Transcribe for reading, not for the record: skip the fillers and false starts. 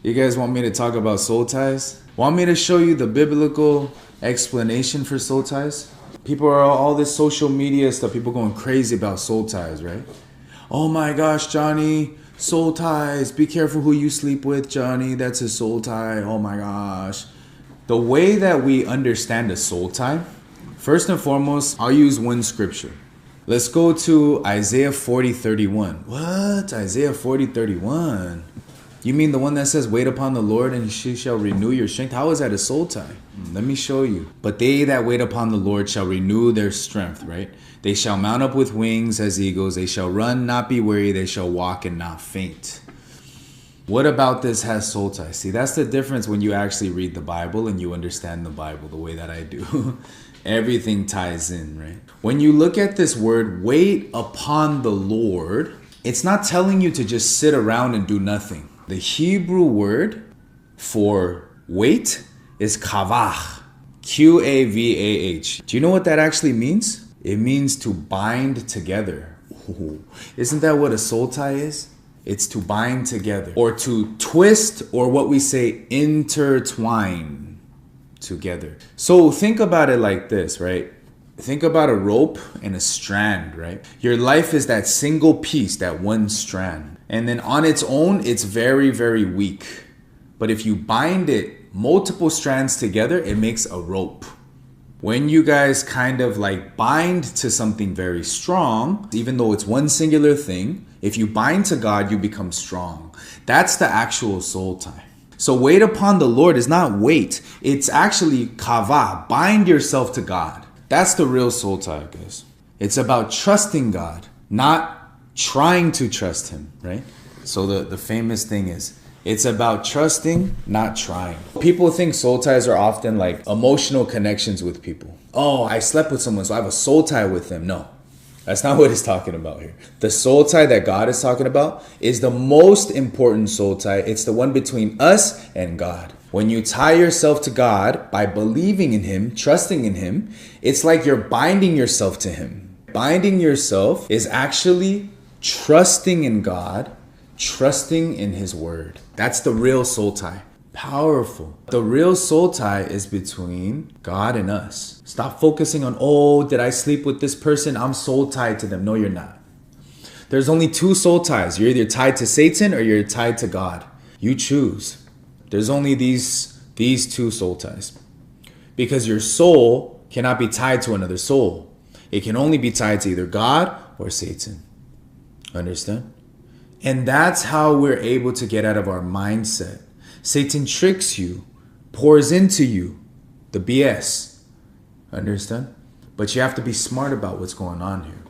You guys want me to talk about soul ties? Want me to show you the biblical explanation for soul ties? People are all this social media stuff. People going crazy about soul ties, right? Oh my gosh, Johnny, soul ties. Be careful who you sleep with, Johnny. That's a soul tie. Oh my gosh. The way that we understand a soul tie, first and foremost, I'll use one scripture. Let's go to Isaiah 40:31. What? Isaiah 40:31? You mean the one that says, wait upon the Lord and she shall renew your strength? How is that a soul tie? Let me show you. But they that wait upon the Lord shall renew their strength, right? They shall mount up with wings as eagles. They shall run, not be weary. They shall walk and not faint. What about this has soul ties? See, that's the difference when you actually read the Bible and you understand the Bible the way that I do. Everything ties in, right? When you look at this word, wait upon the Lord, it's not telling you to just sit around and do nothing. The Hebrew word for wait is kavah, Qavah. Do you know what that actually means? It means to bind together. Ooh. Isn't that what a soul tie is? It's to bind together or to twist, or what we say intertwine together. So think about it like this, right? Think about a rope and a strand, right? Your life is that single piece, that one strand. And then on its own, it's very, very weak. But if you bind it, multiple strands together, it makes a rope. When you guys kind of like bind to something very strong, even though it's one singular thing, if you bind to God, you become strong. That's the actual soul tie. So wait upon the Lord is not wait. It's actually kavah, bind yourself to God. That's the real soul tie, guys. It's about trusting God, not trying to trust him, right? So the famous thing is, it's about trusting, not trying. People think soul ties are often like emotional connections with people. Oh, I slept with someone, so I have a soul tie with them. No, that's not what he's talking about here. The soul tie that God is talking about is the most important soul tie. It's the one between us and God. When you tie yourself to God by believing in him, trusting in him, it's like you're binding yourself to him. Binding yourself is actually trusting in God, trusting in his word. That's the real soul tie. Powerful. The real soul tie is between God and us. Stop focusing on, oh, did I sleep with this person? I'm soul tied to them. No, you're not. There's only two soul ties. You're either tied to Satan or you're tied to God. You choose. There's only these two soul ties. Because your soul cannot be tied to another soul. It can only be tied to either God or Satan. Understand? And that's how we're able to get out of our mindset. Satan tricks you, pours into you the BS. Understand? But you have to be smart about what's going on here.